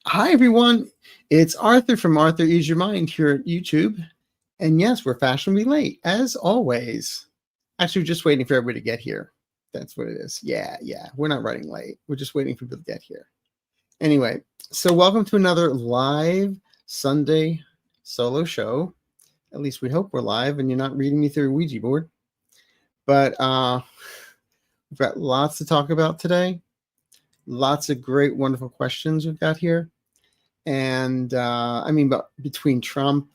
Hi, everyone. It's Arthur from Arthur Ease Your Mind here at YouTube. And yes, we're fashionably late, as always. Actually, we're just waiting for everybody to get here. That's what it is. Yeah. We're not running late. We're just waiting for people to get here. Anyway, so welcome to another live Sunday solo show. At least we hope we're live and you're not reading me through a Ouija board. But we've got lots to talk about today. Lots of great, wonderful questions we've got here. And but between Trump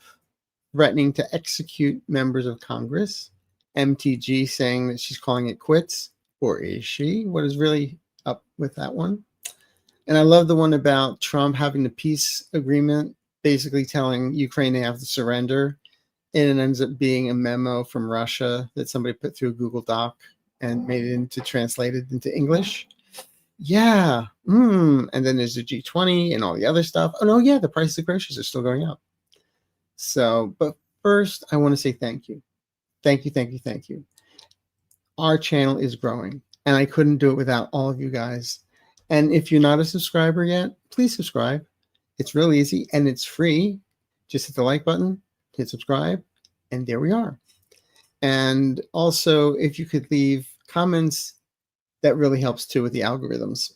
threatening to execute members of Congress, MTG saying that she's calling it quits, or is she? What is really up with that one? And I love the one about Trump having the peace agreement, basically telling Ukraine they have to surrender. And it ends up being a memo from Russia that somebody put through a Google Doc and made it translated into English. Yeah. And then there's the G20 and all the other stuff. Oh, no, yeah, the price of groceries are still going up. So, but first, I want to say thank you. Thank you. Our channel is growing, and I couldn't do it without all of you guys. And if you're not a subscriber yet, please subscribe. It's real easy, and it's free. Just hit the like button, hit subscribe, and there we are. And also, if you could leave comments, that really helps too with the algorithms.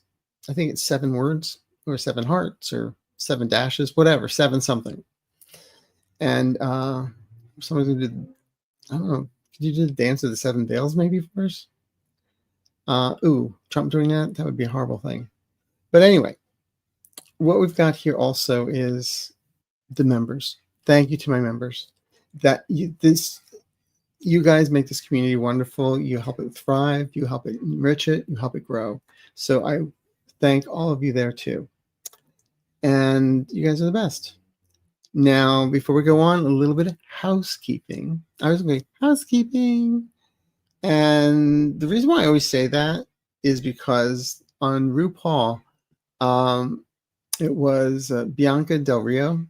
I think it's 7 words or 7 hearts or 7 dashes, whatever, 7 something. And somebody did, I don't know, could you do the dance of the 7 veils maybe for us? Trump doing that? That would be a horrible thing. But anyway, what we've got here also is the members. Thank you to my members. You guys make this community wonderful. You help it thrive. You help it enrich it. You help it grow. So I thank all of you there too. And you guys are the best. Now, before we go on, a little bit of housekeeping. I was going, housekeeping. And the reason why I always say that is because on RuPaul, it was Bianca Del Rio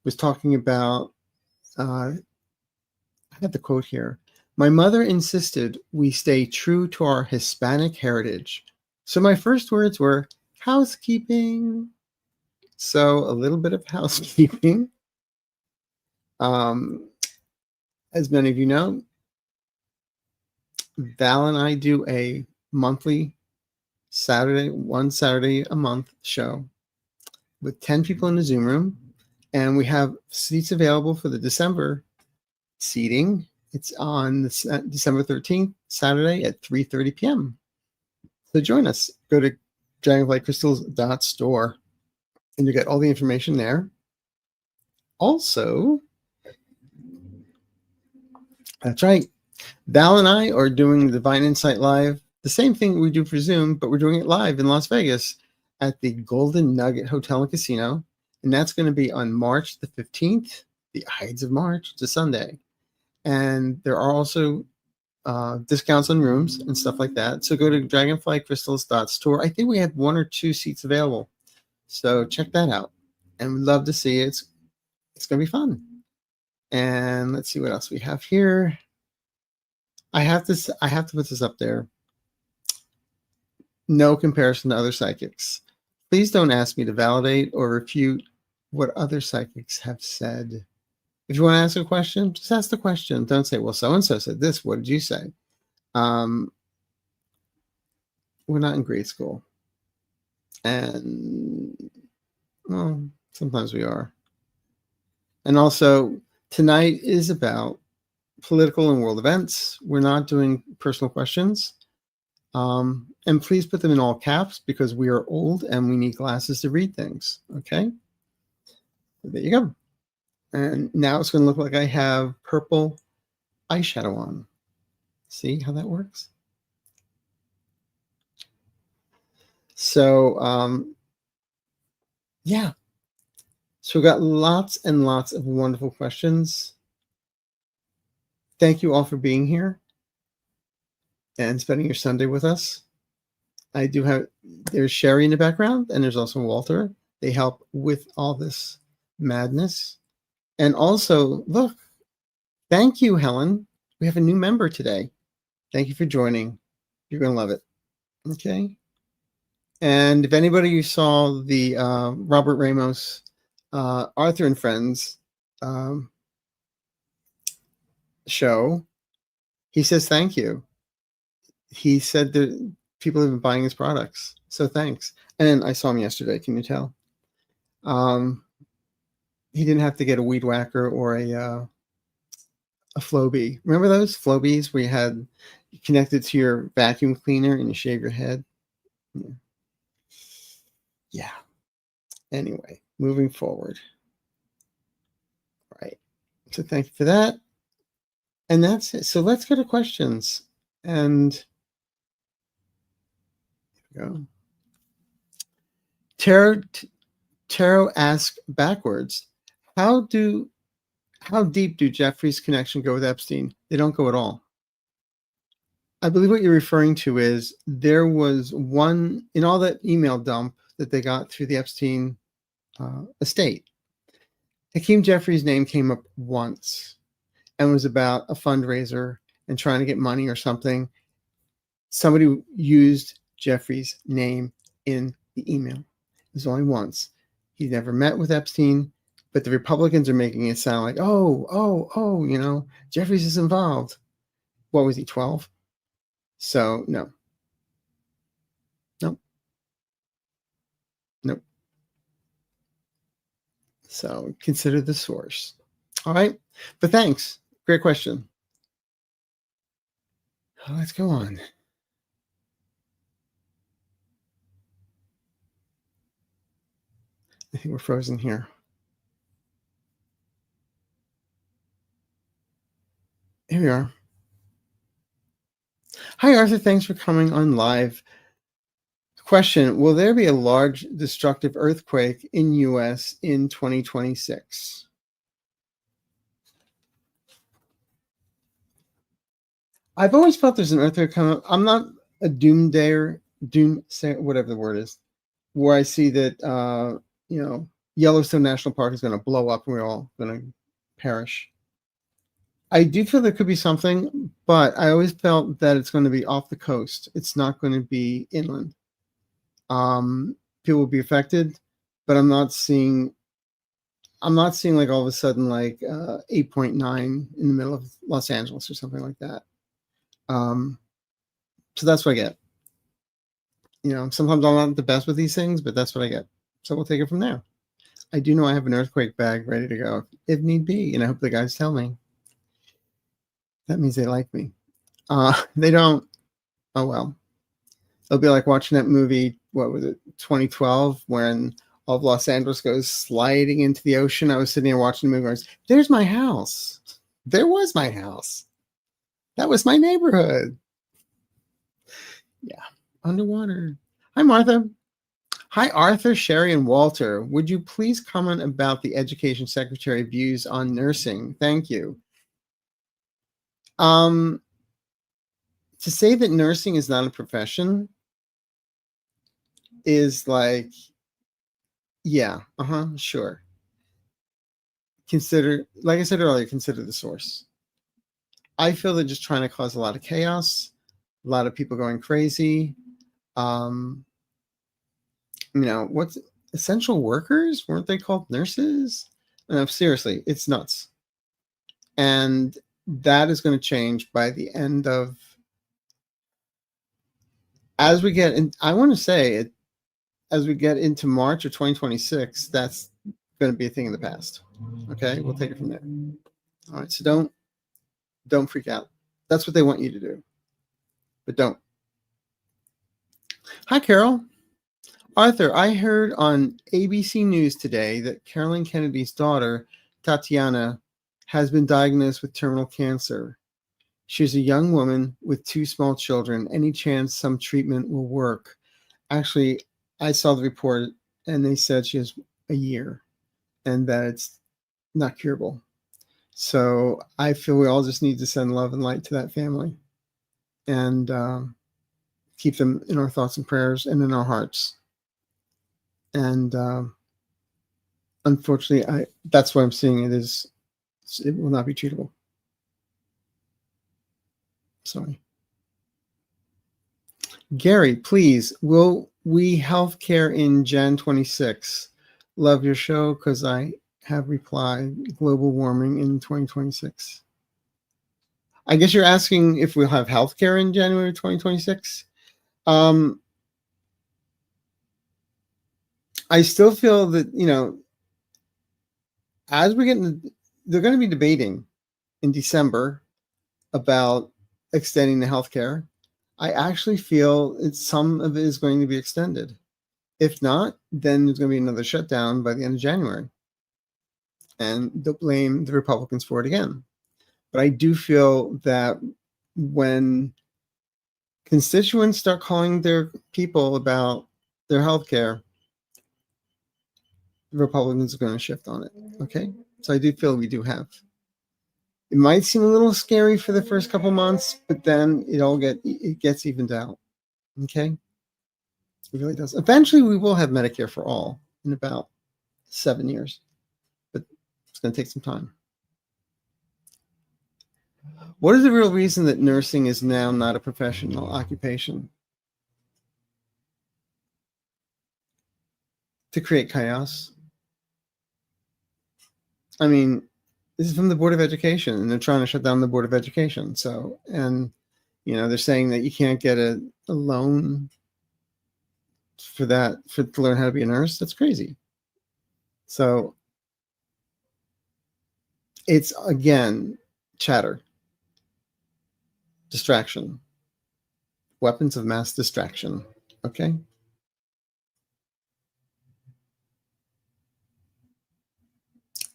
was talking about, I have the quote here. My mother insisted we stay true to our Hispanic heritage. So my first words were housekeeping. So a little bit of housekeeping. As many of you know, Val and I do a monthly one Saturday a month show with 10 people in the Zoom room. And we have seats available for the December seating. It's on December 13th, Saturday at 3:30 p.m. So join us. Go to DragonflyCrystals.Store and you get all the information there. Also, that's right, Val and I are doing the Divine Insight Live, the same thing we do for Zoom, but we're doing it live in Las Vegas at the Golden Nugget Hotel and Casino. And that's going to be on March the 15th, the Ides of March. It's a Sunday. And there are also discounts on rooms and stuff like that. So go to DragonflyCrystals.Store. I think we have 1 or 2 seats available. So check that out. And we'd love to see it. It's going to be fun. And let's see what else we have here. I have to put this up there. No comparison to other psychics. Please don't ask me to validate or refute what other psychics have said. If you want to ask a question, just ask the question. Don't say, well, so-and-so said this. What did you say? We're not in grade school. And, well, sometimes we are. And also, tonight is about political and world events. We're not doing personal questions. And please put them in all caps because we are old and we need glasses to read things. Okay? So there you go. And now it's going to look like I have purple eyeshadow on. See how that works? So, yeah. So we've got lots and lots of wonderful questions. Thank you all for being here and spending your Sunday with us. I do have, there's Sherry in the background, and there's also Walter. They help with all this madness. And also, look, thank you, Helen. We have a new member today. Thank you for joining. You're going to love it. Okay? And if anybody saw the Robert Ramos, Arthur and Friends show, he says thank you. He said that people have been buying his products, so thanks. And I saw him yesterday. Can you tell? He didn't have to get a weed whacker or a Flowbee. Remember those Flowbees where you connected to your vacuum cleaner and you shave your head? Yeah. Anyway, moving forward. Right. So thank you for that. And that's it. So let's go to questions. And here we go. Tarot asks backwards. How deep do Jeffrey's connection go with Epstein? They don't go at all. I believe what you're referring to is there was one in all that email dump that they got through the Epstein estate. Hakeem Jeffrey's name came up once and was about a fundraiser and trying to get money or something. Somebody used Jeffrey's name in the email. It was only once. He never met with Epstein, but the Republicans are making it sound like, oh, Jeffries is involved. What was he, 12? So, no. Nope. So, consider the source. All right. But thanks. Great question. Let's go on. I think we're frozen here. Here we are. Hi, Arthur. Thanks for coming on live. Question: will there be a large destructive earthquake in U.S. in 2026? I've always felt there's an earthquake coming up. I'm not a doomsayer, whatever the word is, where I see that Yellowstone National Park is going to blow up and we're all going to perish. I do feel there could be something, but I always felt that it's going to be off the coast. It's not going to be inland. People will be affected, but I'm not seeing like all of a sudden like 8.9 in the middle of Los Angeles or something like that. So that's what I get. Sometimes I'm not the best with these things, but that's what I get. So we'll take it from there. I do know I have an earthquake bag ready to go if need be, and I hope the guys tell me. That means they like me. They don't. Oh well. It'll be like watching that movie. What was it? 2012, when all of Los Angeles goes sliding into the ocean. I was sitting there watching the movie. I was, there's my house. There was my house. That was my neighborhood. Yeah, underwater. Hi, Martha. Hi, Arthur, Sherry, and Walter. Would you please comment about the Education Secretary views on nursing? Thank you. To say that nursing is not a profession is like, yeah, sure. Consider, like I said earlier, consider the source. I feel they're just trying to cause a lot of chaos, a lot of people going crazy. What's essential workers? Weren't they called nurses? No, seriously, it's nuts. And that is going to change by the end of, as we get in, I want to say it, as we get into March of 2026, that's going to be a thing in the past. Okay, we'll take it from there. All right, so don't freak out. That's what they want you to do, but don't. Hi, Carol. Arthur, I heard on ABC News today that Carolyn Kennedy's daughter, Tatiana, has been diagnosed with terminal cancer. She's a young woman with 2 small children. Any chance some treatment will work? Actually, I saw the report and they said she has a year and that it's not curable. So I feel we all just need to send love and light to that family and keep them in our thoughts and prayers and in our hearts. And unfortunately, that's what I'm seeing. It will not be treatable. Sorry. Gary, please, will We healthcare in Jan 26. Love your show because I have replied global warming in 2026. I guess you're asking if we'll have healthcare in January 2026. I still feel that, as we're they're going to be debating in December about extending the healthcare. I actually feel some of it is going to be extended. If not, then there's going to be another shutdown by the end of January. And they'll blame the Republicans for it again. But I do feel that when constituents start calling their people about their health care, the Republicans are going to shift on it. Okay? So I do feel we do have. It might seem a little scary for the first couple months, but then it gets evened out. Okay? It really does. Eventually, we will have Medicare for all in about 7 years, but it's going to take some time. What is the real reason that nursing is now not a professional occupation? To create chaos. I mean, this is from the Board of Education, and they're trying to shut down the Board of Education. So, and, they're saying that you can't get a loan to learn how to be a nurse. That's crazy. So, it's, again, chatter. Distraction. Weapons of mass distraction. Okay?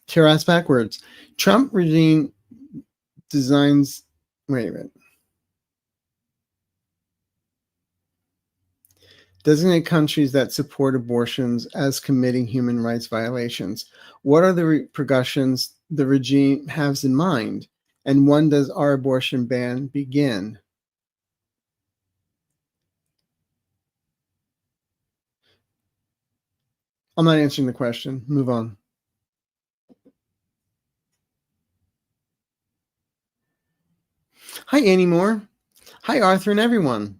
Kara's backwards. Trump regime designs. Wait a minute. Designate countries that support abortions as committing human rights violations. What are the repercussions the regime has in mind? And when does our abortion ban begin? I'm not answering the question. Move on. Hi, Annie Moore. Hi, Arthur and everyone.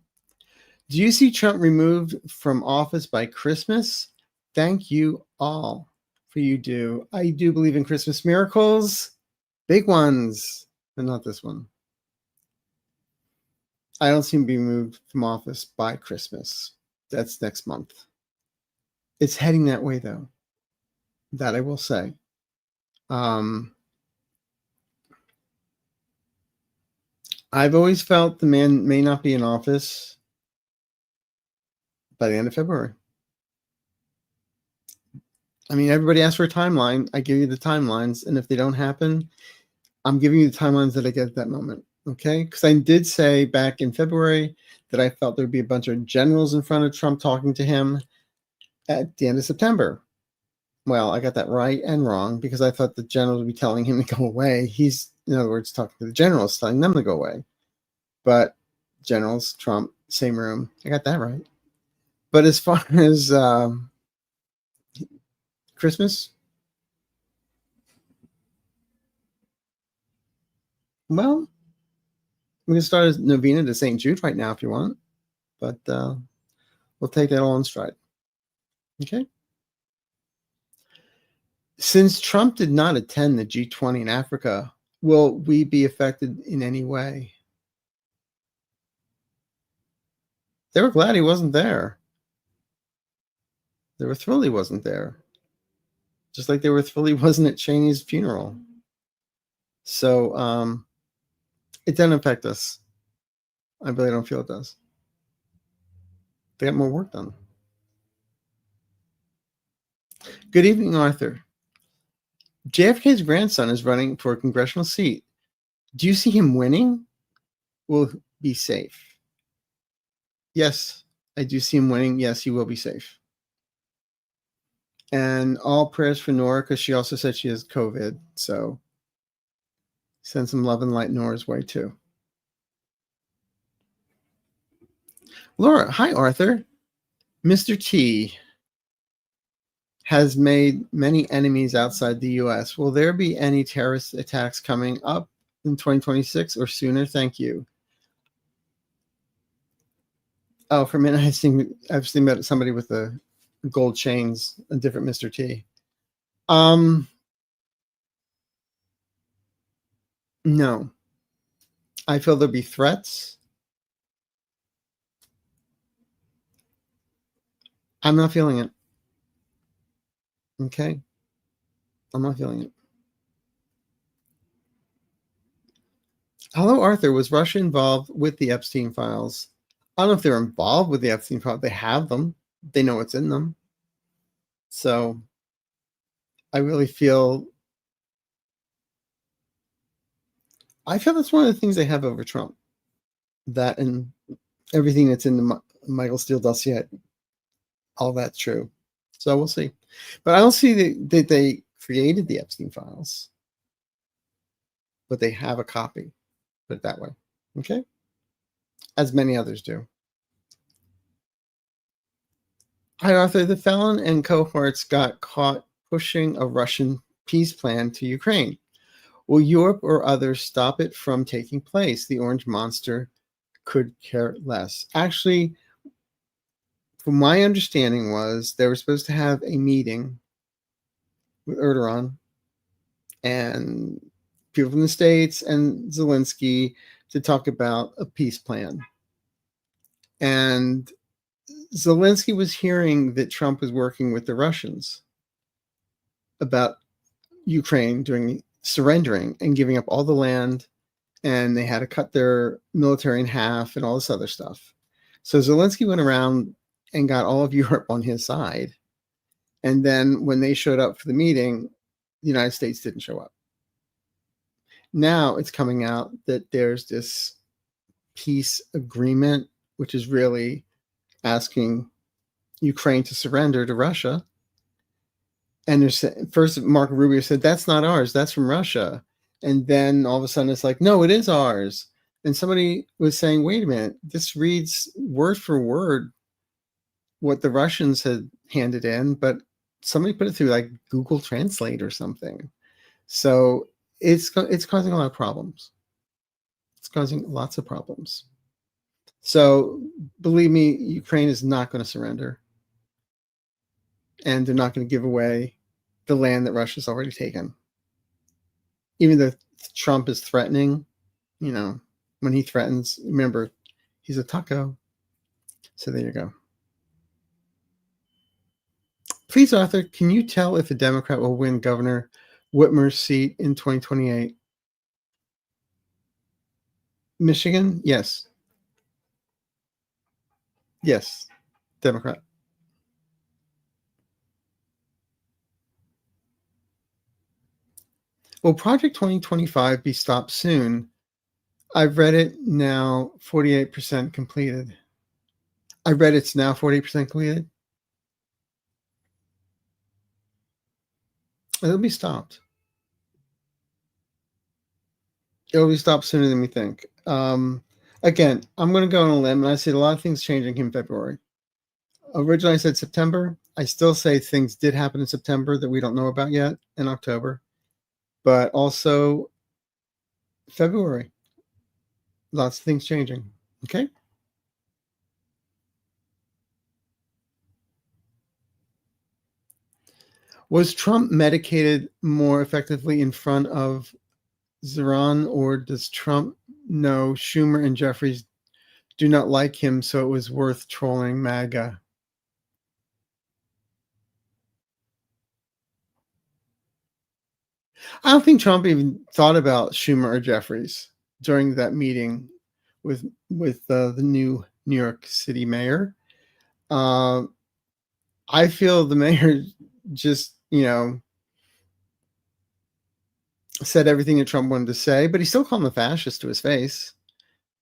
Do you see Trump removed from office by Christmas? Thank you all for you do. I do believe in Christmas miracles. Big ones, but not this one. I don't see him being removed from office by Christmas. That's next month. It's heading that way, though. That I will say. I've always felt the man may not be in office by the end of February. I mean, everybody asks for a timeline. I give you the timelines, and if they don't happen, I'm giving you the timelines that I get at that moment, okay? Because I did say back in February that I felt there'd be a bunch of generals in front of Trump talking to him at the end of September. Well, I got that right and wrong because I thought the generals would be telling him to go away. He's, in other words, talking to the generals, telling them to go away. But generals, Trump, same room. I got that right. But as far as Christmas, well, we can start a novena to St. Jude right now if you want. But we'll take that all in stride. Okay? Since Trump did not attend the G20 in Africa, will we be affected in any way? They were glad he wasn't there. They were thrilled he wasn't there. Just like they were thrilled he wasn't at Cheney's funeral. So it doesn't affect us. I really don't feel it does. They got more work done. Good evening, Arthur. JFK's grandson is running for a congressional seat. Do you see him winning? Will he be safe? Yes, I do see him winning. Yes, he will be safe. And all prayers for Nora because she also said she has COVID. So send some love and light Nora's way too. Laura, hi, Arthur. Mr. T has made many enemies outside the U.S. Will there be any terrorist attacks coming up in 2026 or sooner? Thank you. Oh, for a minute, I've seen somebody with the gold chains, a different Mr. T. No, I feel there'll be threats. I'm not feeling it. Okay, I'm not feeling it. Hello, Arthur. Was Russia involved with the Epstein files? I don't know if they're involved with the Epstein files. They have them. They know what's in them. So I really feel that's one of the things they have over Trump. That and everything that's in the Michael Steele dossier, all that's true. So we'll see. But I don't see that they created the Epstein files, but they have a copy. Put it that way. Okay? As many others do. Hi, Arthur. The felon and cohorts got caught pushing a Russian peace plan to Ukraine. Will Europe or others stop it from taking place? The orange monster could care less. Actually, from my understanding was they were supposed to have a meeting with Erdogan and people from the States and Zelensky to talk about a peace plan. And Zelensky was hearing that Trump was working with the Russians about Ukraine surrendering and giving up all the land, and they had to cut their military in half and all this other stuff. So Zelensky went around and got all of Europe on his side. And then when they showed up for the meeting, the United States didn't show up. Now it's coming out that there's this peace agreement, which is really asking Ukraine to surrender to Russia. And there's first Marco Rubio said, that's not ours, that's from Russia. And then all of a sudden it's like, no, it is ours. And somebody was saying, wait a minute, this reads word for word what the Russians had handed in, but somebody put it through like Google Translate or something. So it's causing a lot of problems. It's causing lots of problems. So believe me, Ukraine is not going to surrender. And they're not going to give away the land that Russia's already taken. Even though Trump is threatening, when he threatens, remember, he's a taco. So there you go. Please, Arthur, can you tell if a Democrat will win Governor Whitmer's seat in 2028? Michigan? Yes. Yes. Democrat. Will Project 2025 be stopped soon? I've read it now 48% completed. I read it's now 40% completed. It'll be stopped. It'll be stopped sooner than we think. Again, I'm going to go on a limb, and I see a lot of things changing in February. Originally, I said September. I still say things did happen in September that we don't know about yet in October, but also February. Lots of things changing. Okay. Was Trump medicated more effectively in front of Zeran, or does Trump know Schumer and Jeffries do not like him, so it was worth trolling MAGA? I don't think Trump even thought about Schumer or Jeffries during that meeting with the new New York City mayor. I feel the mayor just, said everything that Trump wanted to say, but he still called him a fascist to his face.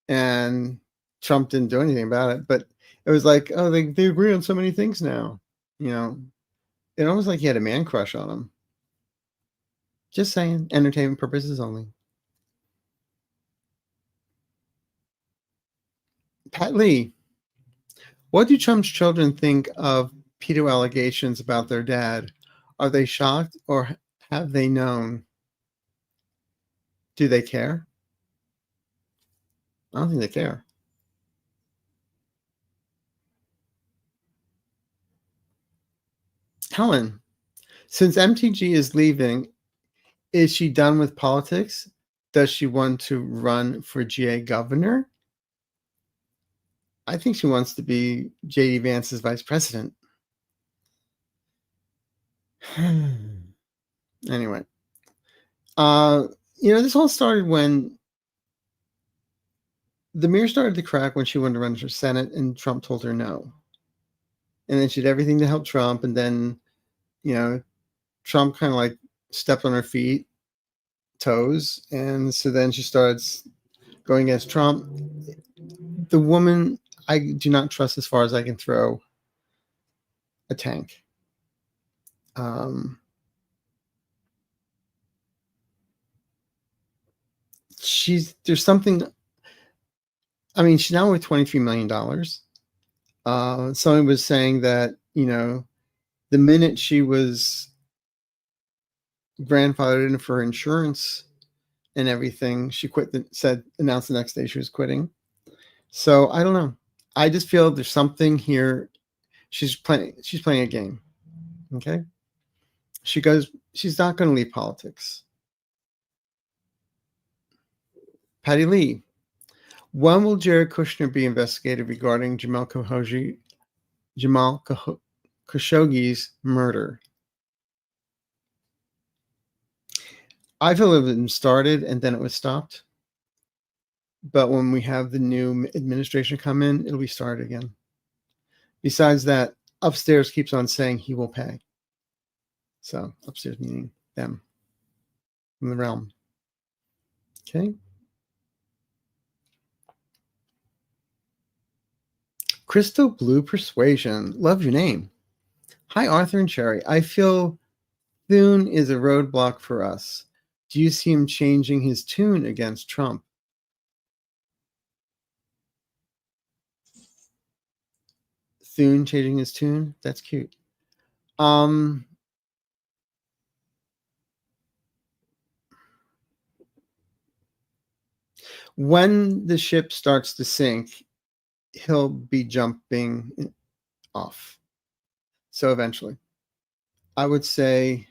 And Trump didn't do anything about it. But it was like, oh, they agree on so many things now. It almost like he had a man crush on him. Just saying, entertainment purposes only. Pat Lee, what do Trump's children think of pedo allegations about their dad? Are they shocked, or have they known? Do they care? I don't think they care. Helen, since MTG is leaving, is she done with politics? Does she want to run for GA governor? I think she wants to be JD Vance's vice president. Anyway, this all started when the mirror started to crack when she wanted to run for Senate and Trump told her no. And then she did everything to help Trump. And then, Trump kind of like stepped on her toes. And so then she starts going against Trump. The woman, I do not trust as far as I can throw a tank. There's something. I mean, she's now worth $23 million. Someone was saying that, the minute she was grandfathered in for insurance and everything, she quit. Announced the next day she was quitting. So I don't know. I just feel there's something here. She's playing a game. Okay. She's not going to leave politics. Patty Lee. When will Jared Kushner be investigated regarding Jamal Khashoggi's murder? I feel it was started and then it was stopped. But when we have the new administration come in, it'll be started again. Besides that, upstairs keeps on saying he will pay. So upstairs meaning them from the realm. Okay. Crystal Blue Persuasion. Love your name. Hi, Arthur and Sherry. I feel Thune is a roadblock for us. Do you see him changing his tune against Trump? Thune changing his tune? That's cute. When the ship starts to sink, he'll be jumping off. So eventually, I would say,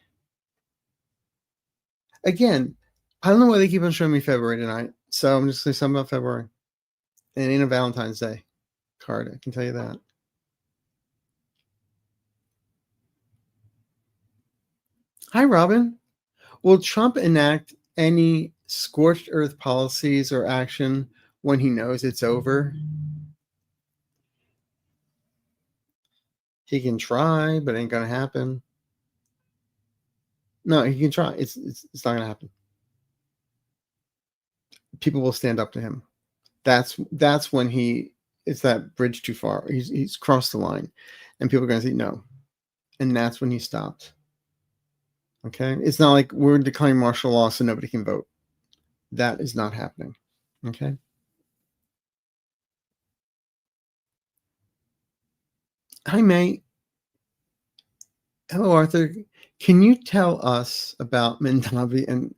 again, I don't know why they keep on showing me February tonight. So I'm just going to say something about February. And it ain't a Valentine's Day card. I can tell you that. Hi, Robin. Will Trump enact any scorched earth policies or action when he knows it's over? He can try, but it ain't gonna happen. No, he can try. It's not gonna happen. People will stand up to him. That's when it's that bridge too far. He's crossed the line, and people are gonna say no, and that's when he stopped. Okay, it's not like we're declaring martial law so nobody can vote. That is not happening. Okay. Hi, May. Hello, Arthur. Can you tell us about Mandavi and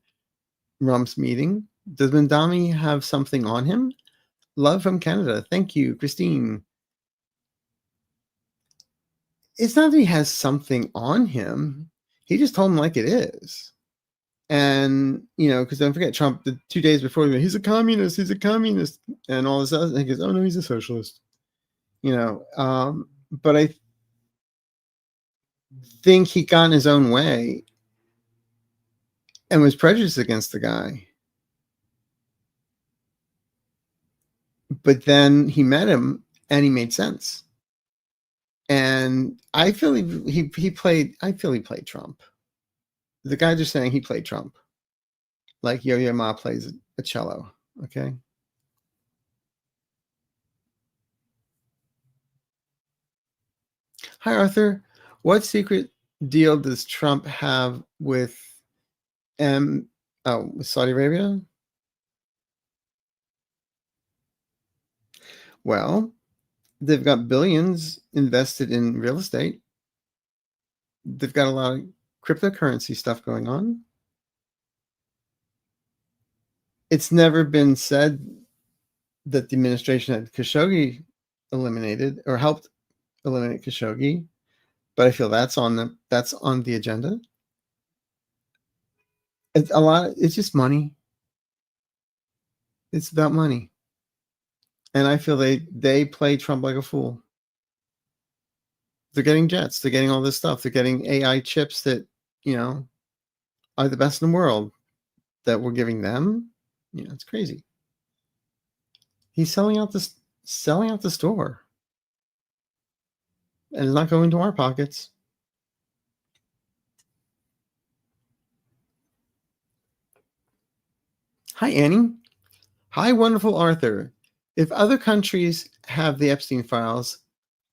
Rump's meeting? Does Mandami have something on him? Love from Canada. Thank you, Christine. It's not that he has something on him. He just told him like it is. And, because don't forget, Trump, the 2 days before, he's a communist, and all this other. He goes, oh, no, he's a socialist. But I think he got in his own way and was prejudiced against the guy. But then he met him and he made sense. And I feel he played Trump. The guys are saying he played Trump. Like Yo-Yo Ma plays a cello. Okay. Hi, Arthur. What secret deal does Trump have with with Saudi Arabia? Well, they've got billions invested in real estate. They've got a lot of cryptocurrency stuff going on. It's never been said that the administration had Khashoggi eliminated or helped eliminate Khashoggi. but I feel that's on the agenda. It's a lot. It's just money. It's about money, and I feel they play Trump like a fool. They're getting jets. They're getting all this stuff. They're getting AI chips that are the best in the world that we're giving them. It's crazy. He's selling out the store, and it's not going to our pockets. Hi, Annie. Hi, wonderful Arthur. If other countries have the Epstein files,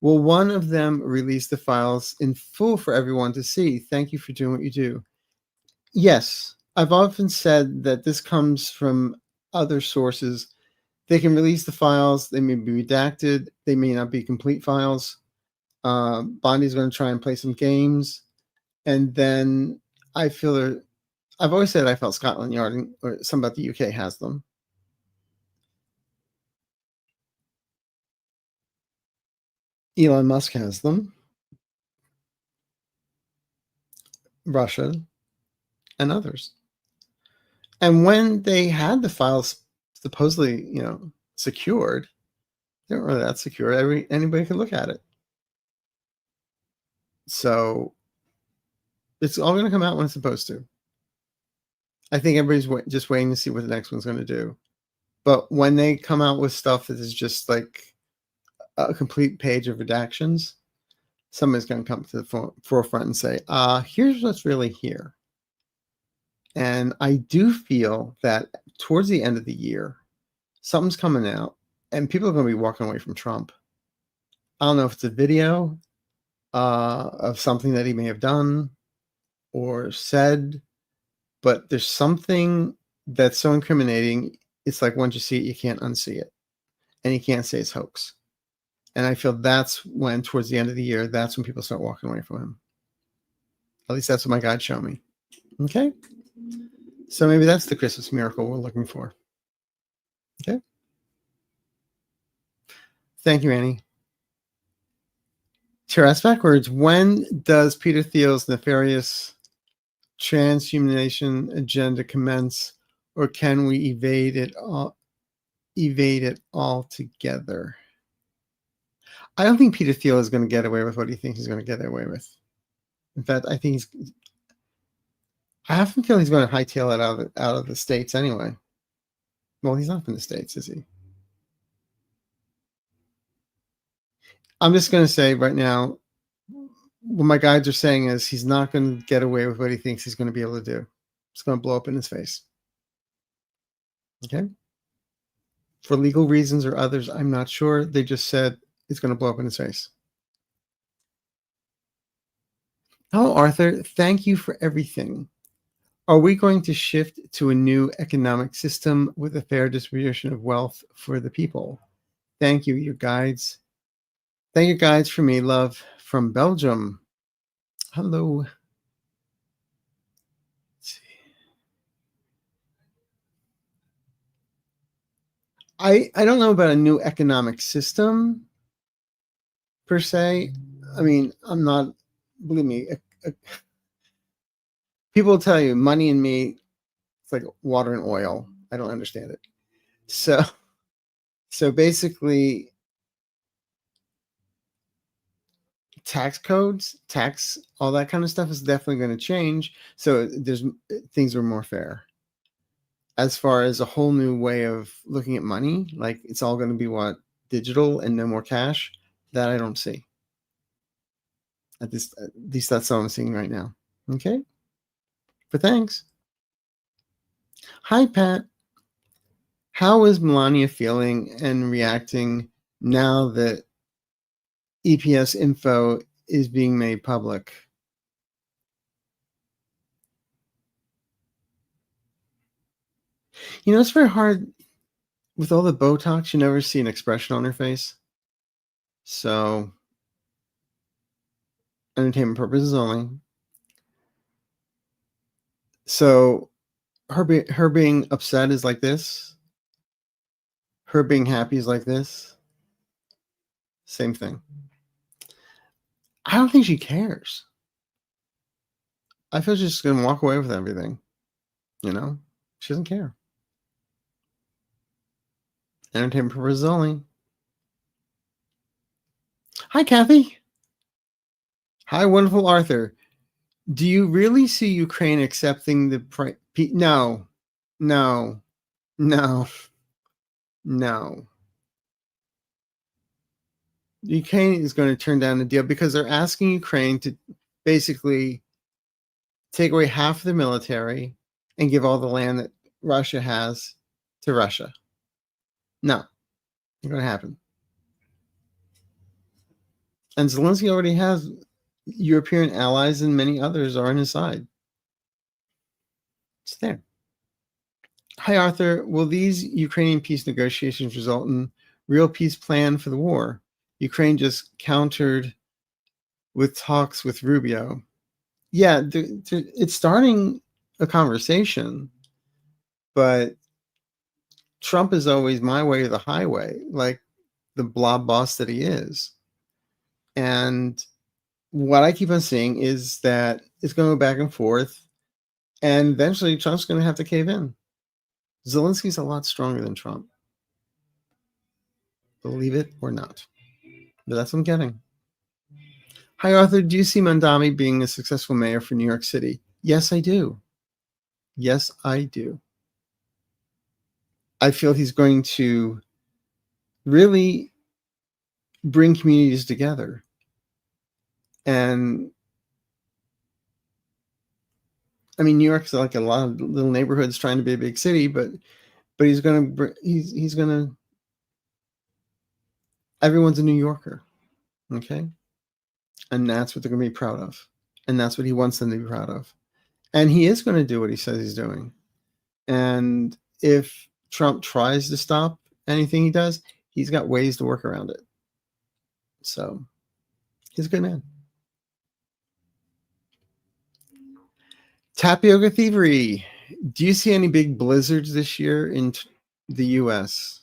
will one of them release the files in full for everyone to see? Thank you for doing what you do. Yes, I've often said that this comes from other sources. They can release the files. They may be redacted. They may not be complete files. Bondi's going to try and play some games. And then I've always said I felt Scotland Yard or something about the UK has them. Elon Musk has them. Russia and others. And when they had the files supposedly, secured, they weren't really that secure. Anybody could look at it. So it's all going to come out when it's supposed to. I think everybody's just waiting to see what the next one's going to do. But when they come out with stuff that is just like a complete page of redactions, somebody's going to come to the forefront and say, here's what's really here. And I do feel that towards the end of the year, something's coming out and people are going to be walking away from Trump. I don't know if it's a video of something that he may have done or said, but there's something that's so incriminating. It's like once you see it, you can't unsee it. And you can't say it's hoax. And I feel that's when, towards the end of the year, that's when people start walking away from him. At least that's what my guide showed me. Okay? So maybe that's the Christmas miracle we're looking for. Okay? Thank you, Annie. To ask backwards, when does Peter Thiel's nefarious transhumanization agenda commence, or can we evade it altogether? I don't think Peter Thiel is going to get away with what he thinks he's going to get away with. In fact, I often feel he's going to hightail it out of the States anyway. Well, he's not from the States, is he? I'm just going to say right now, what my guides are saying is he's not going to get away with what he thinks he's going to be able to do. It's going to blow up in his face. Okay? For legal reasons or others, I'm not sure. They just said it's going to blow up in his face. Hello, Arthur. Thank you for everything. Are we going to shift to a new economic system with a fair distribution of wealth for the people? Thank you, your guides. Thank you, guides, for me. Love from Belgium. Hello. Let's see. I don't know about a new economic system per se. I mean, I'm not, believe me, people will tell you money and me, it's like water and oil. I don't understand it. So basically, tax codes, all that kind of stuff is definitely going to change. So things are more fair. As far as a whole new way of looking at money, like it's all going to be digital and no more cash, that I don't see. At least that's what I'm seeing right now. Okay. But thanks. Hi, Pat. How is Melania feeling and reacting now that EPS info is being made public? It's very hard with all the Botox. You never see an expression on her face. So, entertainment purposes only. So, her being upset is like this. Her being happy is like this. Same thing. I don't think she cares. I feel she's just going to walk away with everything. You know? She doesn't care. Entertainment purposes only. Hi, Kathy. Hi, wonderful Arthur. Do you really see Ukraine accepting the No, no, no, no. Ukraine is going to turn down the deal because they're asking Ukraine to basically take away half of the military and give all the land that Russia has to Russia. No, not going to happen. And Zelensky already has European allies, and many others are on his side. It's there. Hi, Arthur. Will these Ukrainian peace negotiations result in real peace plan for the war? Ukraine just countered with talks with Rubio. Yeah, it's starting a conversation, but Trump is always my way or the highway, like the blob boss that he is. And what I keep on seeing is that it's going to go back and forth, and eventually Trump's going to have to cave in. Zelensky's a lot stronger than Trump. Believe it or not. But that's what I'm getting. Hi, Arthur. Do you see Mandami being a successful mayor for New York City? Yes, I do. Yes, I do. I feel he's going to really bring communities together. And I mean, New York's like a lot of little neighborhoods trying to be a big city, but he's going to everyone's a New Yorker. Okay. And that's what they're going to be proud of. And that's what he wants them to be proud of. And he is going to do what he says he's doing. And if Trump tries to stop anything he does, he's got ways to work around it. So he's a good man. Tapioca thievery. Do you see any big blizzards this year in the U.S.?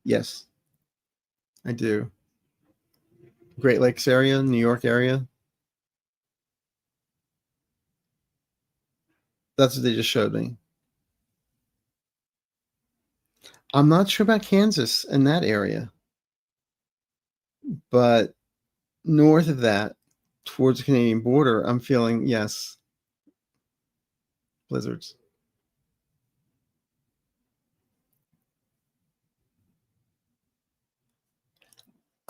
Yes, I do. Great Lakes area, New York area. That's what they just showed me. I'm not sure about Kansas and that area, but north of that, towards the Canadian border, I'm feeling, yes, blizzards.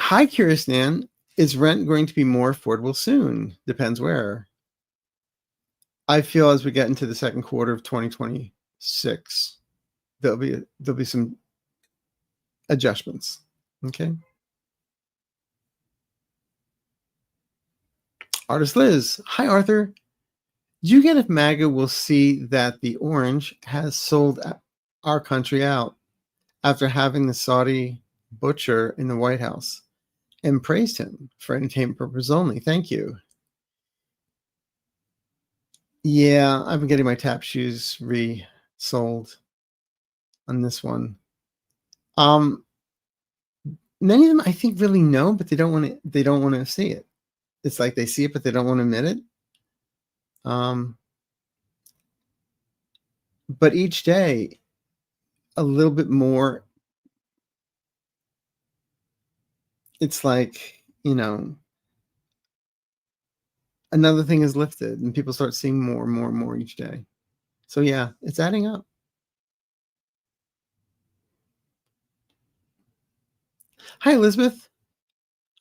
Hi, Curious Nan. Is rent going to be more affordable soon? Depends where. I feel as we get into the second quarter of 2026, there'll be some adjustments. Okay. Artist Liz. Hi, Arthur. Do you get if MAGA will see that the orange has sold our country out after having the Saudi butcher in the White House and praised him for entertainment purposes only? Thank you. Yeah, I've been getting my tap shoes resold on this one. Many of them I think really know, but they don't want to see it. It's like they see it, but they don't want to admit it. But each day, a little bit more. It's like, another thing is lifted, and people start seeing more and more and more each day. So yeah, it's adding up. Hi, Elizabeth.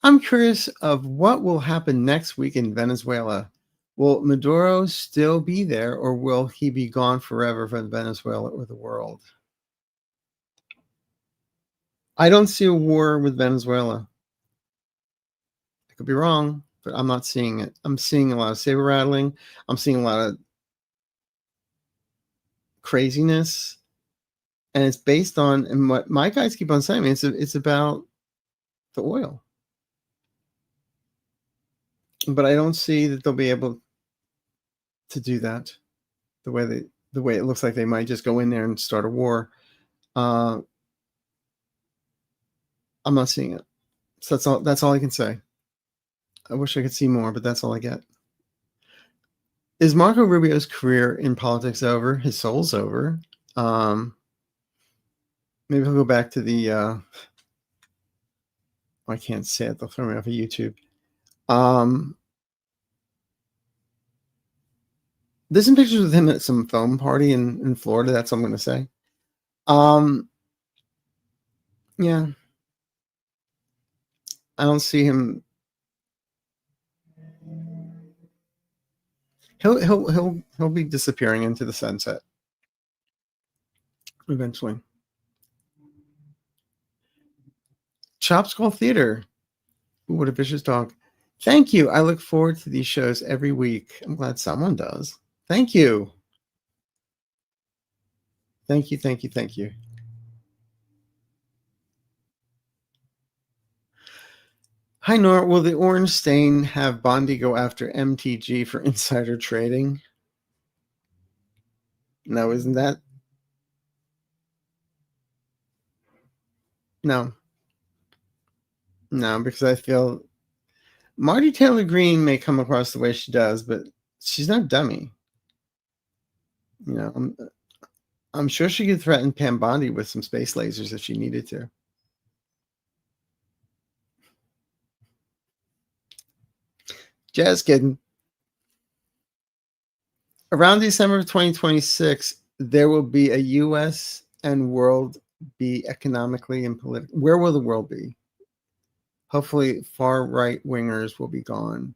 I'm curious of what will happen next week in Venezuela. Will Maduro still be there, or will he be gone forever from Venezuela or the world? I don't see a war with Venezuela. I could be wrong, but I'm not seeing it. I'm seeing a lot of saber rattling. I'm seeing a lot of craziness. And it's based on, and what my guys keep on saying, it's about the oil. But I don't see that they'll be able to do that the way it looks like they might just go in there and start a war. I'm not seeing it. So that's all I can say. I wish I could see more, but that's all I get. Is Marco Rubio's career in politics over? His soul's over. Maybe he'll go back to the I can't say it, they'll throw me off of YouTube. There's some pictures with him at some foam party in Florida. That's what I'm going to say. Yeah. I don't see him. He'll be disappearing into the sunset eventually. Chop Skull Theater. Ooh, what a vicious dog. Thank you. I look forward to these shows every week. I'm glad someone does. Thank you. Thank you, thank you, thank you. Hi, Nora. Will the Orange Stain have Bondi go after MTG for insider trading? No, isn't that? No. No, because I feel Marty Taylor Greene may come across the way she does, but she's not a dummy. You know, I'm sure she could threaten Pam Bondi with some space lasers if she needed to. Just kidding. Around December of 2026, there will be a U.S. and world be economically and politically. Where will the world be? Hopefully, far right wingers will be gone.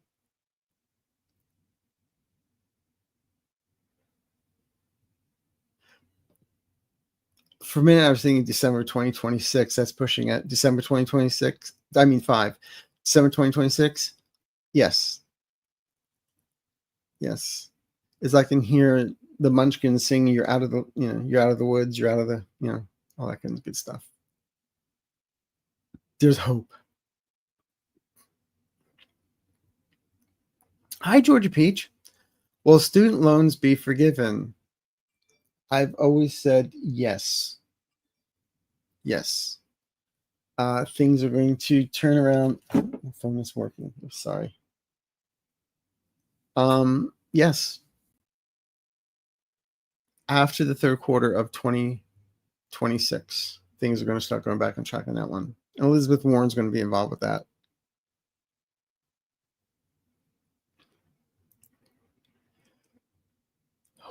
For a minute, I was thinking December 2026. That's pushing it. December 2026. I mean, 5. December 2026. Yes. Yes. It's like I can hear the Munchkins sing, you're out of the, you're out of the woods, you're out of the, all that kind of good stuff. There's hope. Hi, Georgia Peach. Will student loans be forgiven? I've always said yes. Yes. Things are going to turn around. My phone is working. I'm sorry. Yes. After the third quarter of 2026, things are going to start going back on track on that one. And Elizabeth Warren's going to be involved with that.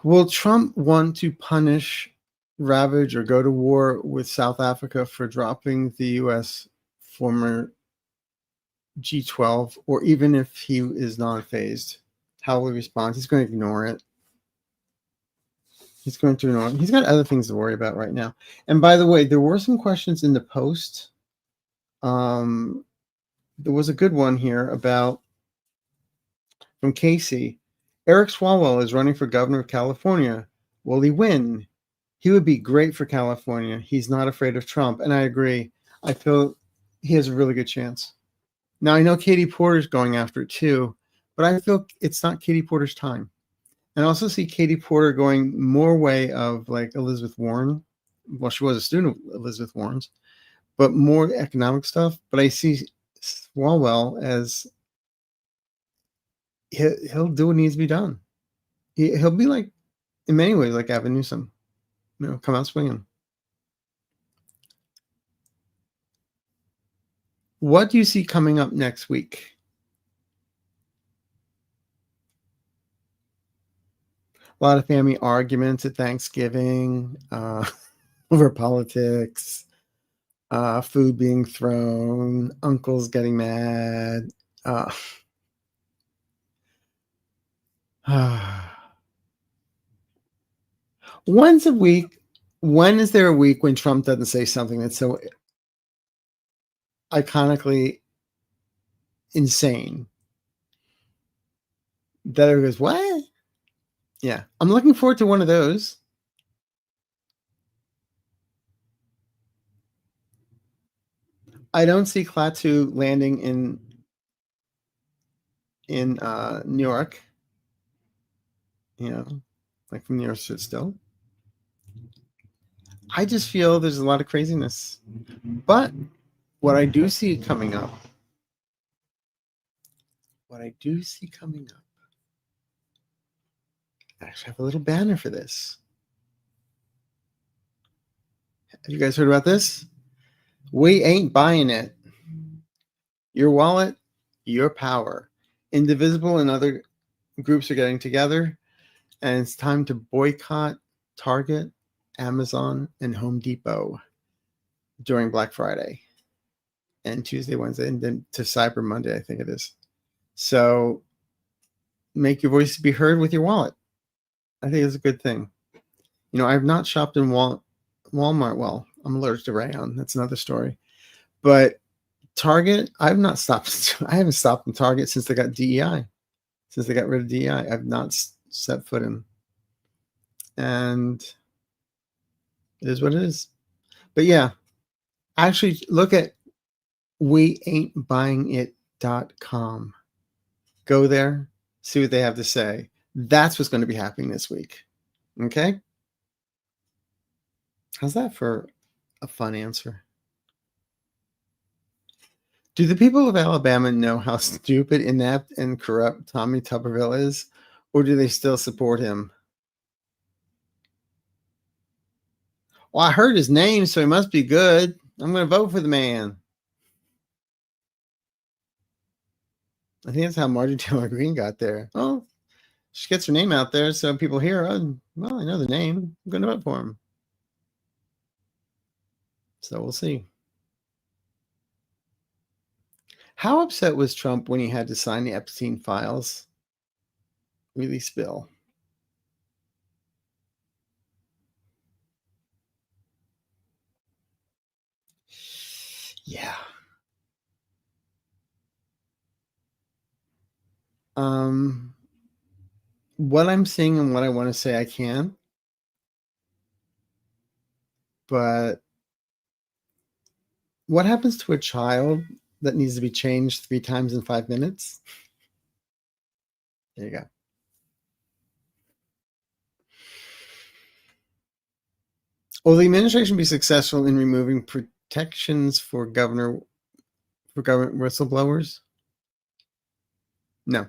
Will Trump want to punish, ravage, or go to war with South Africa for dropping the U.S. former G12, or even if he is non-phased? How will he respond? He's going to ignore it. He's going to ignore it. He's got other things to worry about right now. And by the way, there were some questions in the post. There was a good one here about from Casey. Eric Swalwell is running for governor of California. Will he win? He would be great for California. He's not afraid of Trump. And I agree. I feel he has a really good chance. Now, I know Katie Porter's going after it too, but I feel it's not Katie Porter's time. And I also see Katie Porter going more way of like Elizabeth Warren. Well, she was a student of Elizabeth Warren's, but more economic stuff. But I see Swalwell as he'll do what needs to be done. He'll be like, in many ways, like Gavin Newsom. Come out swinging. What do you see coming up next week? A lot of family arguments at Thanksgiving over politics, food being thrown, uncles getting mad. Once a week, when is there a week when Trump doesn't say something that's so iconically insane that it goes, what? Yeah, I'm looking forward to one of those. I don't see Klaatu landing in New York. Like from New York still. I just feel there's a lot of craziness. But what I do see coming up, I actually have a little banner for this. Have you guys heard about this? We ain't buying it. Your wallet, your power. Indivisible and other groups are getting together, and it's time to boycott Target, Amazon, and Home Depot during Black Friday and Tuesday, Wednesday, and then to Cyber Monday, I think it is. So make your voice be heard with your wallet. I think it's a good thing. You know, I've not shopped in Walmart. Well, I'm allergic to rayon. That's another story. But Target, I haven't stopped in Target since they got DEI. Since they got rid of DEI, I've not set foot in. And it is what it is. But yeah, actually look at weain'tbuyingit.com. Go there, see what they have to say. That's what's going to be happening this week. Okay? How's that for a fun answer? Do the people of Alabama know how stupid, inept, and corrupt Tommy Tuberville is? Or do they still support him? Well, I heard his name, so he must be good. I'm going to vote for the man. I think that's how Marjorie Taylor Greene got there. Oh, she gets her name out there, so people hear, oh, well, I know the name. I'm going to vote for him. So we'll see. How upset was Trump when he had to sign the Epstein files release bill? Yeah. What I'm seeing and what I want to say, I can. But what happens to a child that needs to be changed 3 times in 5 minutes? There you go. Will the administration be successful in removing protections for government whistleblowers? No.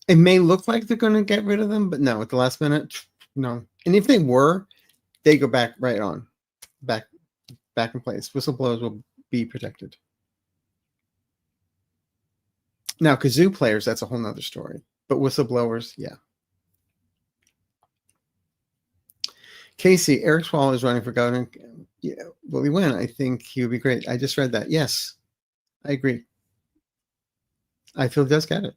It may look like they're going to get rid of them, but no, at the last minute, no. And if they were, they go back right on, back in place. Whistleblowers will be protected. Now, kazoo players, that's a whole nother story. But whistleblowers, yeah. Casey, Eric Swalwell is running for governor. Yeah, will he win? I think he would be great. I just read that. Yes, I agree. I feel he does get it.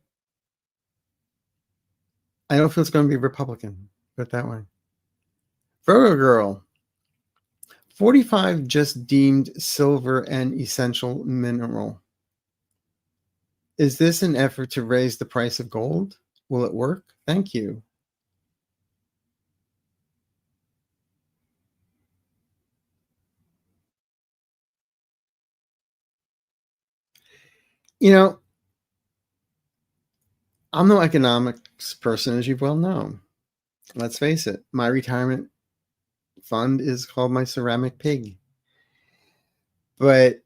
I don't feel it's going to be Republican, put it that way. Virgo Girl, 45 just deemed silver an essential mineral. Is this an effort to raise the price of gold? Will it work? Thank you. You know, I'm no economics person, as you well know. Let's face it. My retirement fund is called my ceramic pig. But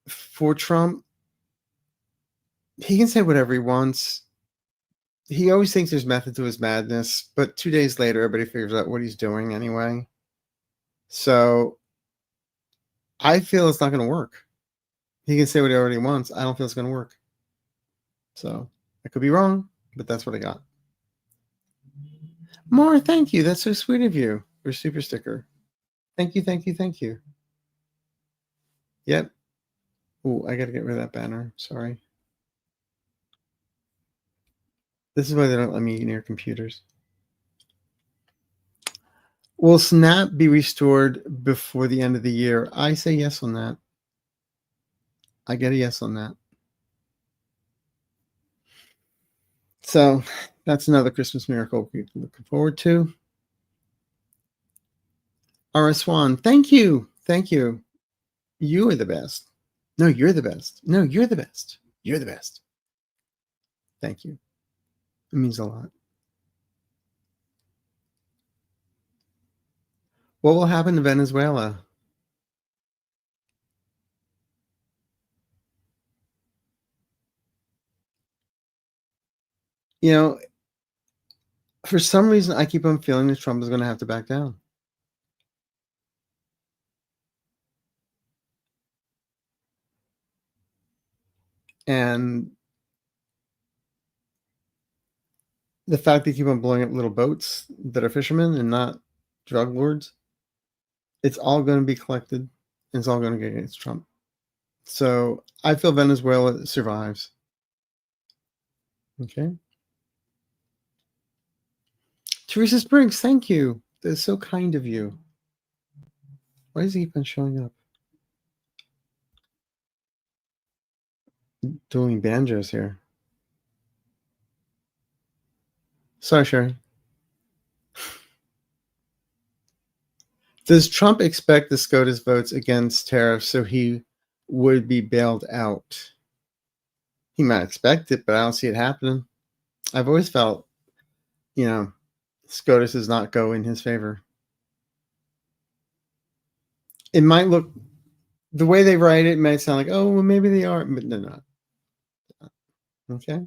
for Trump, he can say whatever he wants. He always thinks there's method to his madness, but 2 days later, everybody figures out what he's doing anyway. So I feel it's not going to work. He can say whatever he wants. I don't feel it's going to work. So I could be wrong, but that's what I got. More, thank you. That's so sweet of you. For super sticker. Thank you, thank you, thank you. Yep. Oh, I got to get rid of that banner. Sorry. This is why they don't let me near computers. Will Snap be restored before the end of the year? I say yes on that. I get a yes on that. So that's another Christmas miracle we're looking forward to. R.S. Swan, thank you. Thank you. You are the best. No, you're the best. No, you're the best. You're the best. Thank you. It means a lot. What will happen to Venezuela? You know, for some reason, I keep on feeling that Trump is going to have to back down. And the fact they keep on blowing up little boats that are fishermen and not drug lords, it's all going to be collected and it's all going to get against Trump. So I feel Venezuela survives. Okay. Teresa Spriggs, thank you. That's so kind of you. Why does he keep on showing up? Doing banjos here. Sorry, Sherry. Does Trump expect the SCOTUS votes against tariffs so he would be bailed out? He might expect it, but I don't see it happening. I've always felt, SCOTUS does not go in his favor. It might look, the way they write it might sound like, oh, well, maybe they are, but they're not. Okay.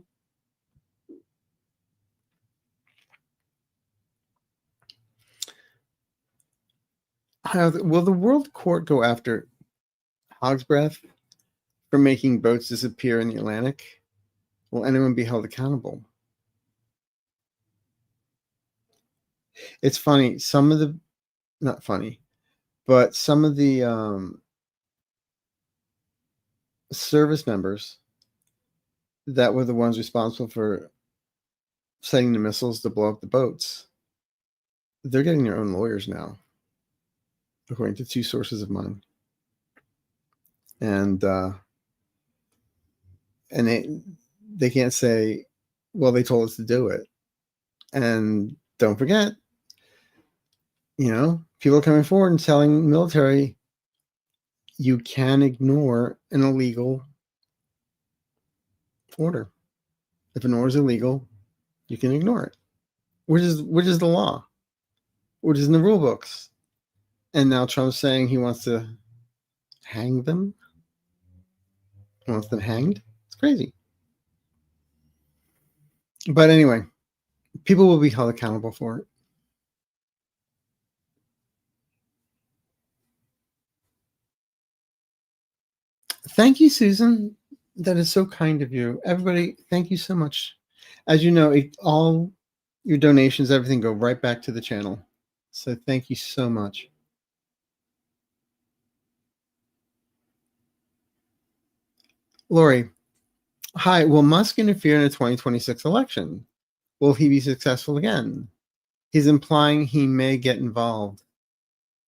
Will the World Court go after Hog's Breath for making boats disappear in the Atlantic? Will anyone be held accountable? It's funny. Not funny, but some of the service members that were the ones responsible for setting the missiles to blow up the boats, they're getting their own lawyers now, according to 2 sources of mine. And they can't say, well, they told us to do it. And don't forget, people are coming forward and telling military, you can ignore an illegal order. If an order is illegal, you can ignore it, which is the law, which is in the rule books. And now Trump's saying he wants to hang them. He wants them hanged. It's crazy. But anyway, people will be held accountable for it. Thank you, Susan. That is so kind of you. Everybody, thank you so much. As you know, all your donations, everything go right back to the channel. So thank you so much. Lori, hi. Will Musk interfere in the 2026 election? Will he be successful again? He's implying he may get involved.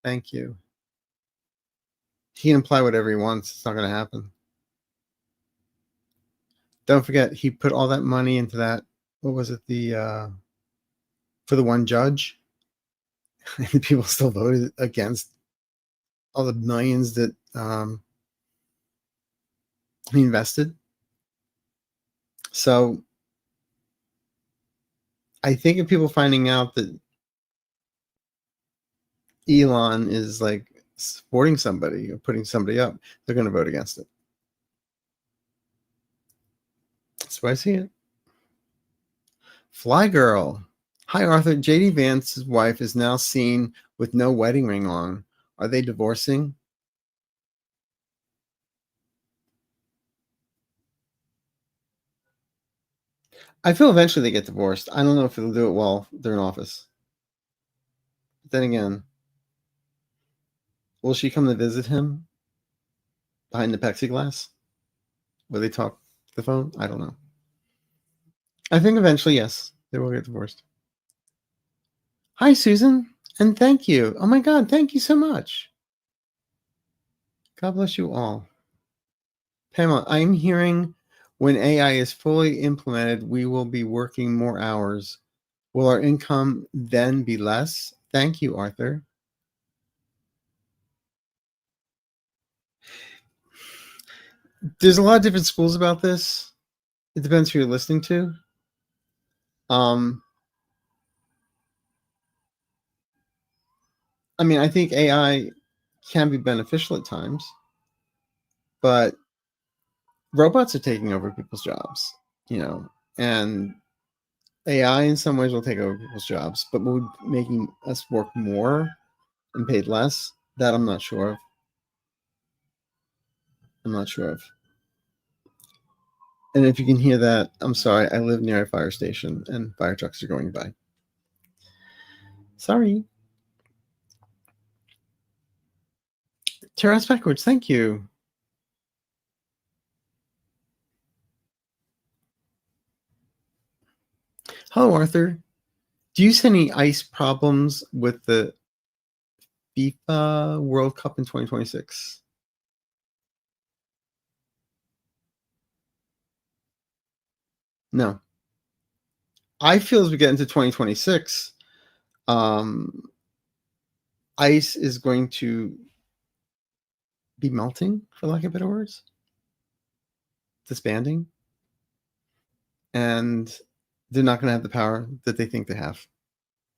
Thank you. He can imply whatever he wants. It's not going to happen. Don't forget, he put all that money into that. What was it? For the one judge, and people still voted against all the millions that he invested. So I think if people finding out that Elon is like supporting somebody or putting somebody up, they're going to vote against it. That's why I see it. Fly Girl. Hi, Arthur. JD Vance's wife is now seen with no wedding ring on. Are they divorcing? I feel eventually they get divorced. I don't know if they'll do it while they're in office. But then again, will she come to visit him behind the plexiglass? Will they talk to the phone? I don't know. I think eventually, yes, they will get divorced. Hi, Susan, and thank you. Oh my God, thank you so much. God bless you all. Pamela, I'm hearing when AI is fully implemented, we will be working more hours. Will our income then be less? Thank you, Arthur. There's a lot of different schools about this. It depends who you're listening to. I mean, I think AI can be beneficial at times, but robots are taking over people's jobs, and AI in some ways will take over people's jobs, but would making us work more and paid less, that I'm not sure of. I'm not sure of. And if you can hear that, I'm sorry. I live near a fire station and fire trucks are going by. Sorry. Terrace backwards. Thank you. Hello, Arthur. Do you see any ice problems with the FIFA World Cup in 2026? No. I feel as we get into 2026, ice is going to be melting, for lack of better words, disbanding, and they're not going to have the power that they think they have.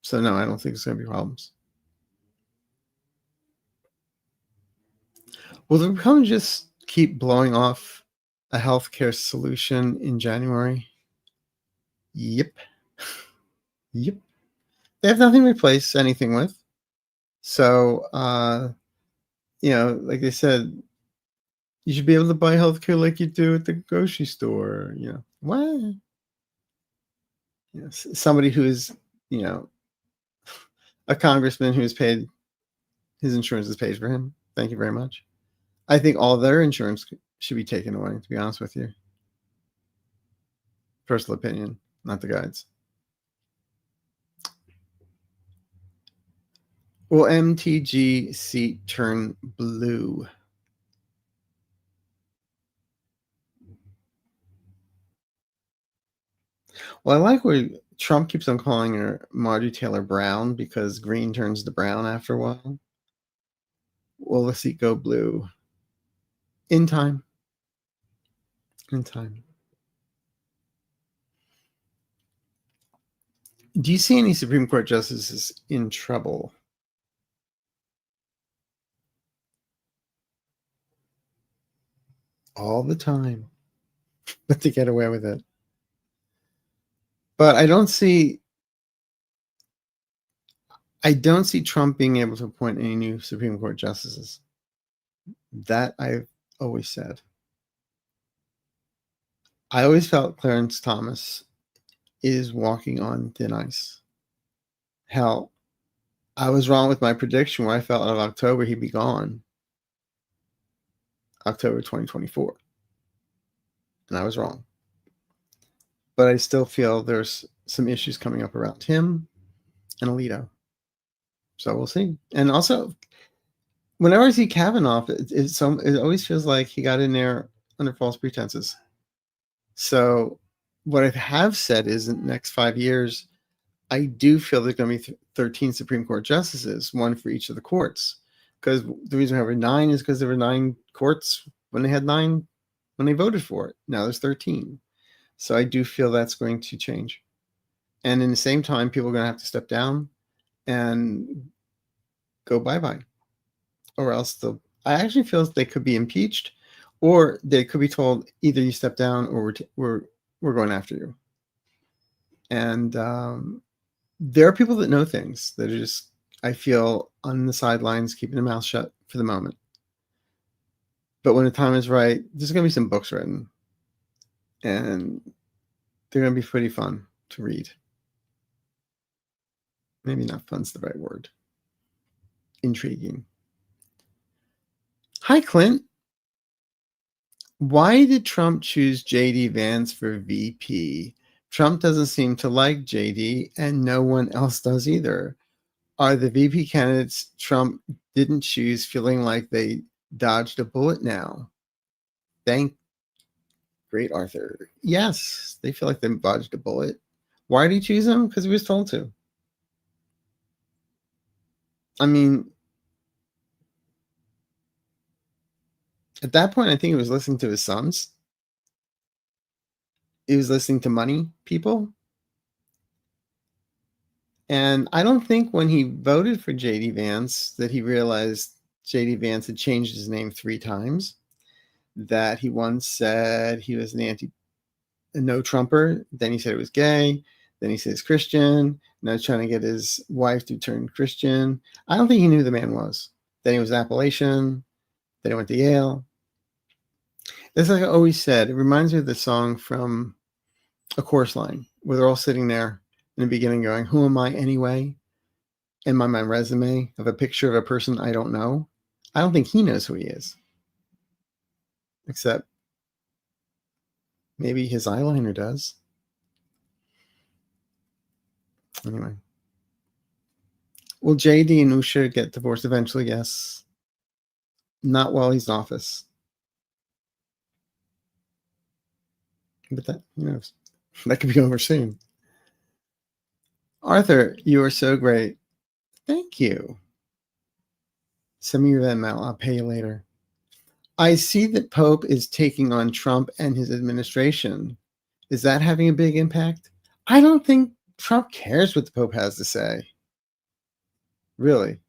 So no, I don't think there's going to be problems. Will the Republicans just keep blowing off a healthcare solution in January? Yep. Yep. They have nothing to replace anything with. So, like they said, you should be able to buy healthcare like you do at the grocery store. What? Somebody who is, a congressman who's paid, his insurance is paid for him. Thank you very much. I think all their insurance should be taken away, to be honest with you. Personal opinion, not the guides. Will MTG seat turn blue? Well, I like where Trump keeps on calling her Marjorie Taylor Brown because green turns to brown after a while. Will the seat go blue? In time. In time. Do you see any Supreme Court justices in trouble? All the time. But to get away with it. But I don't see Trump being able to appoint any new Supreme Court justices. That I've always said. I always felt Clarence Thomas is walking on thin ice. Hell, I was wrong with my prediction where I felt in October he'd be gone. October 2024. And I was wrong. But I still feel there's some issues coming up around him and Alito. So we'll see. And also, whenever I see Kavanaugh, it always feels like he got in there under false pretenses. So what I have said is in the next 5 years, I do feel there's going to be 13 Supreme Court justices, one for each of the courts. Because the reason we have 9 is because there were 9 courts when they had 9 when they voted for it. Now there's 13. So I do feel that's going to change. And in the same time, people are going to have to step down and go bye-bye. Or else I actually feel they could be impeached, or they could be told either you step down or we're going after you. And there are people that know things that are just, I feel, on the sidelines, keeping their mouth shut for the moment. But when the time is right, there's going to be some books written. And they're going to be pretty fun to read. Maybe not fun's the right word. Intriguing. Hi, Clint. Why did Trump choose J.D. Vance for VP? Trump doesn't seem to like J.D., and no one else does either. Are the VP candidates Trump didn't choose feeling like they dodged a bullet now? Great Arthur. Yes, they feel like they dodged a bullet. Why did he choose him? Because he was told to. I mean, at that point, I think he was listening to his sons. He was listening to money people. And I don't think when he voted for J.D. Vance that he realized J.D. Vance had changed his name 3 times, that he once said he was a no Trumper, then he said it was gay, Then he says Christian. Now he's trying to get his wife to turn Christian. I don't think he knew who the man was. Then he was Appalachian. Then he went to Yale. It's like I always said, it reminds me of the song from A Chorus Line, where they're all sitting there in the beginning going, who am I anyway? And my resume of a picture of a person I don't know. I don't think he knows who he is. Except maybe his eyeliner does. Anyway. Will JD and Usha get divorced eventually? Yes. Not while he's in office. But that, who knows? That could be over soon. Arthur, you are so great. Thank you. Send me your Venmo. I'll pay you later. I see that Pope is taking on Trump and his administration. Is that having a big impact? I don't think Trump cares what the Pope has to say. Really.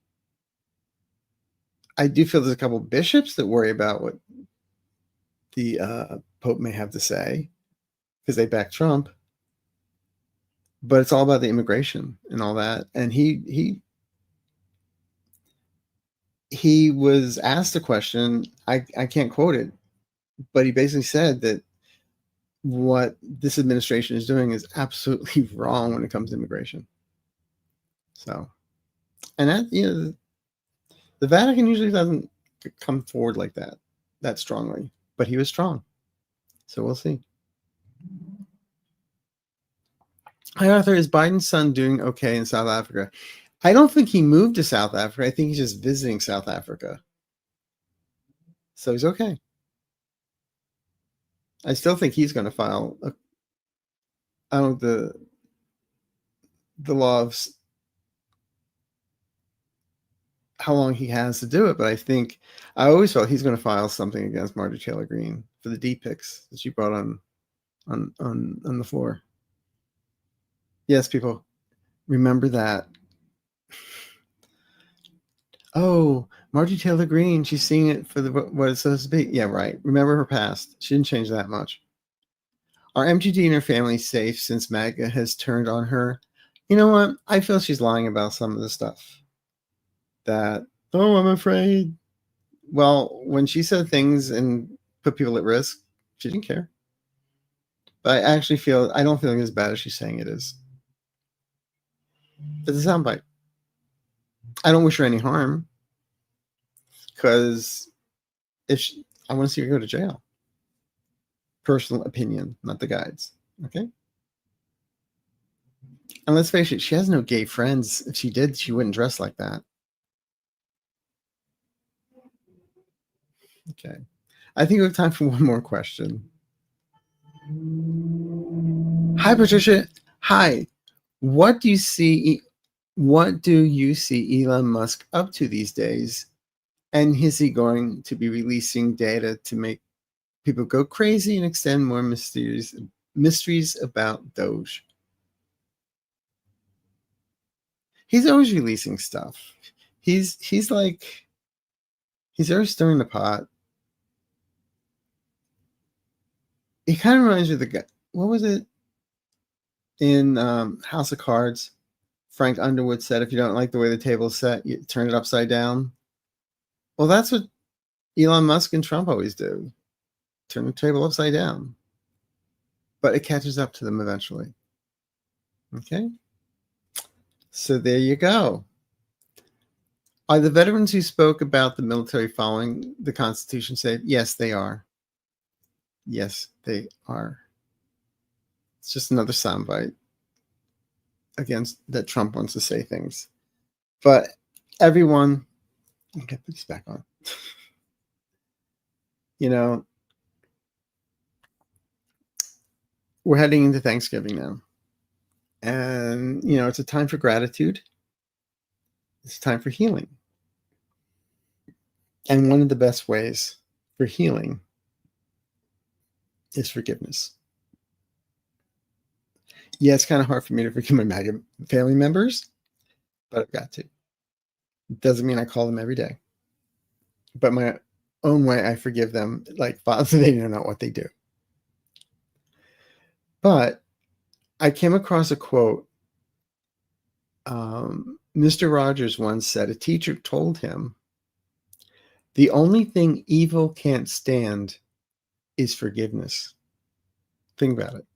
I do feel there's a couple of bishops that worry about what the Pope may have to say because they back Trump. But it's all about the immigration and all that. And he was asked a question. I can't quote it, but he basically said that what this administration is doing is absolutely wrong when it comes to immigration. So, and that, the Vatican usually doesn't come forward like that strongly, but he was strong. So we'll see. Hi, Arthur. Is Biden's son doing okay in South Africa? I don't think he moved to South Africa. I think he's just visiting South Africa. So he's okay. I still think he's going to file the law of how long he has to do it, but I always felt he's going to file something against Marjorie Taylor Greene for the D pics that she brought on the floor. Yes, people, remember that. Oh, Marjorie Taylor Greene, she's seeing it for what it's supposed to be. Yeah, right. Remember her past. She didn't change that much. Are MGD and her family safe since MAGA has turned on her? You know what? I feel she's lying about some of the stuff. That, oh, I'm afraid. Well, when she said things and put people at risk, she didn't care. But I don't feel as bad as she's saying it is. It's a soundbite. I don't wish her any harm because I want to see her go to jail. Personal opinion, not the guides. Okay. And let's face it, she has no gay friends. If she did, she wouldn't dress like that. Okay. I think we have time for one more question. Hi, Patricia. Hi. What do you see Elon Musk up to these days? And is he going to be releasing data to make people go crazy and extend more mysteries about Doge? He's always releasing stuff. He's always stirring the pot. He kind of reminds me of the guy. What was it in House of Cards? Frank Underwood said, if you don't like the way the table's set, you turn it upside down. Well, that's what Elon Musk and Trump always do. Turn the table upside down. But it catches up to them eventually. Okay? So there you go. Are the veterans who spoke about the military following the Constitution safe? Yes, they are. Yes, they are. It's just another soundbite against that Trump wants to say things. But everyone, okay, put this back on. We're heading into Thanksgiving now. And, it's a time for gratitude. It's a time for healing. And one of the best ways for healing is forgiveness. Yeah, it's kind of hard for me to forgive my MAGA family members, but I've got to. It doesn't mean I call them every day. But my own way, I forgive them like Father, they don't know what they do. But I came across a quote. Mr. Rogers once said a teacher told him, "The only thing evil can't stand is forgiveness." Think about it.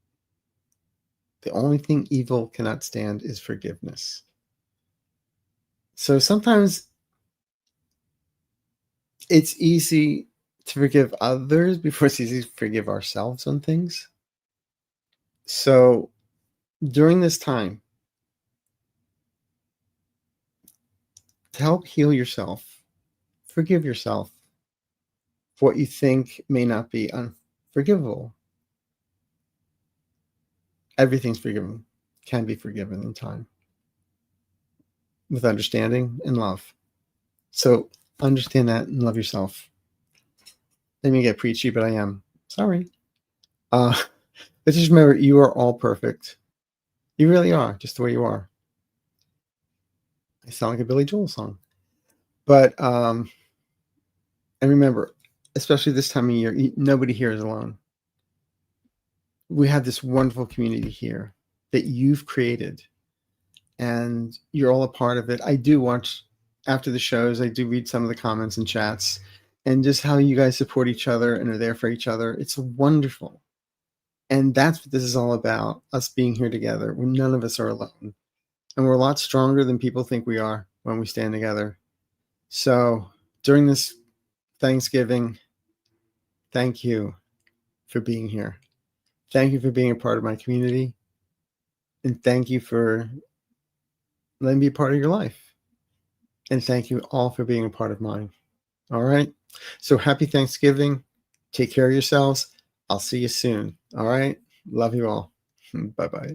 The only thing evil cannot stand is forgiveness. So sometimes it's easy to forgive others before it's easy to forgive ourselves on things. So during this time, to help heal yourself, forgive yourself for what you think may not be unforgivable. Everything's forgiven, can be forgiven in time with understanding and love. So understand that and love yourself. Let me get preachy, but I am. Sorry. But just remember, you are all perfect. You really are, just the way you are. I sound like a Billy Joel song. But, and remember, especially this time of year, nobody here is alone. We have this wonderful community here that you've created, and you're all a part of it. I do watch after the shows. I do read some of the comments and chats, and just how you guys support each other and are there for each other. It's wonderful. And that's what this is all about, us being here together when none of us are alone. And we're a lot stronger than people think we are when we stand together. So during this Thanksgiving, thank you for being here. Thank you for being a part of my community. And thank you for letting me be a part of your life. And thank you all for being a part of mine. All right. So happy Thanksgiving. Take care of yourselves. I'll see you soon. All right. Love you all. Bye-bye.